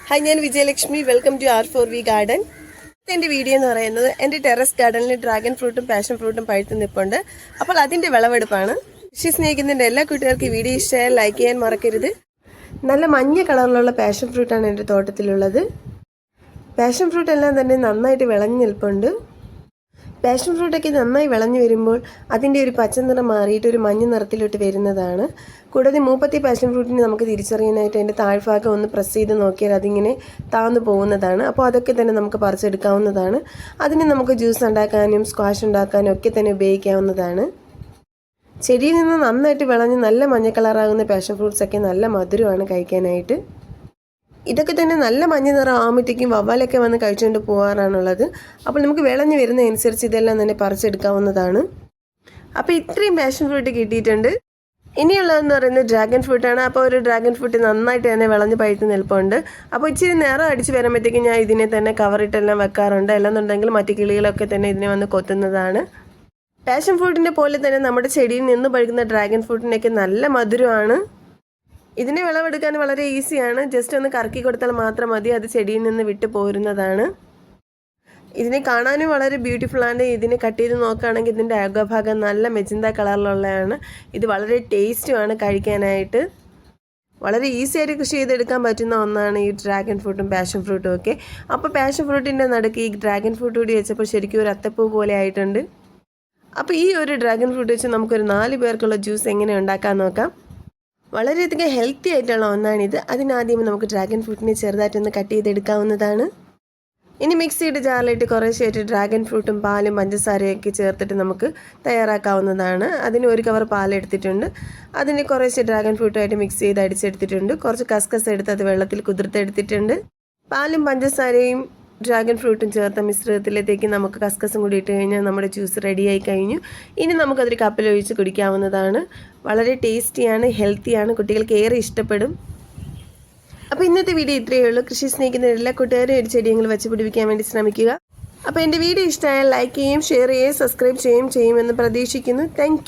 Hi, ഞാൻ Vijayalakshmi. Welcome to R4V garden. എൻ്റെ video എന്ന് പറയുന്നത് എൻ്റെ ടെറസ് ഗാർഡനിൽ ഡ്രാഗൺ ഫ്രൂട്ടും പാഷൻ ഫ്രൂട്ടും പഴുത്ത് നിൽപ്പുണ്ട്. അപ്പോൾ അതിൻ്റെ വിളവെടുപ്പാണ്. കൃഷി സ്നേഹിക്കുന്നതിൻ്റെ എല്ലാ കൂട്ടുകാർക്കും വീഡിയോ ഇഷ്ടമായാൽ ലൈക്ക് ചെയ്യാൻ മറക്കരുത്. നല്ല മഞ്ഞ കളറിലുള്ള പാഷൻ ഫ്രൂട്ടാണ് എൻ്റെ തോട്ടത്തിലുള്ളത്. പാഷൻ ഫ്രൂട്ട് എല്ലാം തന്നെ നന്നായിട്ട് വിളഞ്ഞു നിൽപ്പുണ്ട്. പാഷൻ ഫ്രൂട്ടൊക്കെ നന്നായി വിളഞ്ഞു വരുമ്പോൾ അതിൻ്റെ ഒരു പച്ച നിറം മാറിയിട്ട് ഒരു മഞ്ഞ നിറത്തിലോട്ട് വരുന്നതാണ്. കൂടാതെ മൂപ്പത്തി പാഷൻ ഫ്രൂട്ടിനെ നമുക്ക് തിരിച്ചറിയാനായിട്ട് അതിൻ്റെ താഴ്ഭാഗം ഒന്ന് പ്രസ് ചെയ്ത് നോക്കിയാൽ അതിങ്ങനെ താന്നു പോകുന്നതാണ്. അപ്പോൾ അതൊക്കെ തന്നെ നമുക്ക് പറിച്ചെടുക്കാവുന്നതാണ്. അതിന് നമുക്ക് ജ്യൂസ് ഉണ്ടാക്കാനും സ്ക്വാഷ് ഉണ്ടാക്കാനും ഒക്കെ തന്നെ ഉപയോഗിക്കാവുന്നതാണ്. ചെടിയിൽ നിന്ന് നന്നായിട്ട് വിളഞ്ഞ് നല്ല മഞ്ഞ കളറാകുന്ന പാഷൻ ഫ്രൂട്ട്സൊക്കെ നല്ല മധുരമാണ് കഴിക്കാനായിട്ട്. ഇതൊക്കെ തന്നെ നല്ല മഞ്ഞ നിറം ആകുമ്പോഴത്തേക്കും വവ്വാലൊക്കെ വന്ന് കഴിച്ചുകൊണ്ട് പോകാറാണുള്ളത്. അപ്പോൾ നമുക്ക് വിളഞ്ഞ് വരുന്നതനുസരിച്ച് ഇതെല്ലാം തന്നെ പറിച്ചെടുക്കാവുന്നതാണ്. അപ്പോൾ ഇത്രയും പാഷൻ ഫ്രൂട്ട് കിട്ടിയിട്ടുണ്ട്. ഇനിയുള്ളതെന്ന് പറയുന്നത് ഡ്രാഗൺ ഫ്രൂട്ടാണ്. അപ്പോൾ ഒരു ഡ്രാഗൺ ഫ്രൂട്ട് നന്നായിട്ട് തന്നെ വിളഞ്ഞ് പഴുത്ത് നിൽപ്പുണ്ട്. അപ്പോൾ ഇച്ചിരി നിറം അടിച്ച് വരുമ്പോഴത്തേക്കും ഞാൻ ഇതിനെ തന്നെ കവറിട്ടെല്ലാം വെക്കാറുണ്ട്. അല്ലെന്നുണ്ടെങ്കിൽ മറ്റു കിളികളൊക്കെ തന്നെ ഇതിനെ വന്ന് കൊത്തുന്നതാണ്. പാഷൻ ഫ്രൂട്ടിൻ്റെ പോലെ തന്നെ നമ്മുടെ ചെടിയിൽ നിന്ന് പഴുക്കുന്ന ഡ്രാഗൺ ഫ്രൂട്ടിനൊക്കെ നല്ല മധുരമാണ്. ഇതിനെ വിളവെടുക്കാൻ വളരെ ഈസിയാണ്. ജസ്റ്റ് ഒന്ന് കറക്കി കൊടുത്താൽ മാത്രം മതി, അത് ചെടിയിൽ നിന്ന് വിട്ടു പോരുന്നതാണ്. ഇതിനെ കാണാനും വളരെ ബ്യൂട്ടിഫുള്ളാണ്. ഇതിനെ കട്ട് ചെയ്ത് നോക്കുകയാണെങ്കിൽ ഇതിൻ്റെ അകഭാഗം നല്ല മെജന്ത കളറിലുള്ളതാണ്. ഇത് വളരെ ടേസ്റ്റുമാണ് കഴിക്കാനായിട്ട്. വളരെ ഈസി ആയിട്ട് കൃഷി ചെയ്തെടുക്കാൻ പറ്റുന്ന ഒന്നാണ് ഈ ഡ്രാഗൺ ഫ്രൂട്ടും പാഷൻ ഫ്രൂട്ടും ഒക്കെ. അപ്പോൾ പാഷൻ ഫ്രൂട്ടിൻ്റെ നടുക്ക് ഈ ഡ്രാഗൺ ഫ്രൂട്ട് കൂടി വെച്ചപ്പോൾ ശരിക്കും ഒരു അത്തപ്പൂ പോലെ ആയിട്ടുണ്ട്. അപ്പോൾ ഈ ഒരു ഡ്രാഗൺ ഫ്രൂട്ട് വെച്ച് നമുക്കൊരു 4 പേർക്കുള്ള ജ്യൂസ് എങ്ങനെ ഉണ്ടാക്കാൻ നോക്കാം. വളരെയധികം ഹെൽത്തി ആയിട്ടുള്ള ഒന്നാണിത്. അതിനാദ്യം നമുക്ക് ഡ്രാഗൺ ഫ്രൂട്ടിനെ ചെറുതായിട്ടൊന്ന് കട്ട് ചെയ്തെടുക്കാവുന്നതാണ്. ഇനി മിക്സിയുടെ ജാറിലിട്ട് കുറേശ്ശായിട്ട് ഡ്രാഗൺ ഫ്രൂട്ടും പാലും പഞ്ചസാരയൊക്കെ ചേർത്തിട്ട് നമുക്ക് തയ്യാറാക്കാവുന്നതാണ്. അതിന് 1 കവർ പാലെടുത്തിട്ടുണ്ട്. അതിന് കുറേശ്ശെ ഡ്രാഗൺ ഫ്രൂട്ടുമായിട്ട് മിക്സ് ചെയ്ത് അടിച്ചെടുത്തിട്ടുണ്ട്. കുറച്ച് കസ്കസ് എടുത്ത് അത് വെള്ളത്തിൽ കുതിർത്തെടുത്തിട്ടുണ്ട്. പാലും പഞ്ചസാരയും ഡ്രാഗൺ ഫ്രൂട്ടും ചേർത്ത മിശ്രിതത്തിലേക്ക് നമുക്ക് കസ്കസും കൂടി ഇട്ട് കഴിഞ്ഞാൽ നമ്മുടെ ജ്യൂസ് റെഡിയായി കഴിഞ്ഞു. ഇനി നമുക്കതൊരു കപ്പിലൊഴിച്ച് കുടിക്കാവുന്നതാണ്. വളരെ ടേസ്റ്റിയാണ്, ഹെൽത്തിയാണ്, കുട്ടികൾക്ക് ഏറെ ഇഷ്ടപ്പെടും. അപ്പോൾ ഇന്നത്തെ വീഡിയോ ഇത്രയേ ഉള്ളൂ. കൃഷി സ്നേഹിക്കുന്ന എല്ലാ കൂട്ടുകാരും ഒരു ചെടിയെങ്കിലും വെച്ച് പിടിപ്പിക്കാൻ വേണ്ടി ശ്രമിക്കുക. അപ്പോൾ എൻ്റെ വീഡിയോ ഇഷ്ടമായാൽ ലൈക്ക് ചെയ്യുകയും ഷെയർ ചെയ്യുകയും സബ്സ്ക്രൈബ് ചെയ്യുമെന്ന് പ്രതീക്ഷിക്കുന്നു. താങ്ക്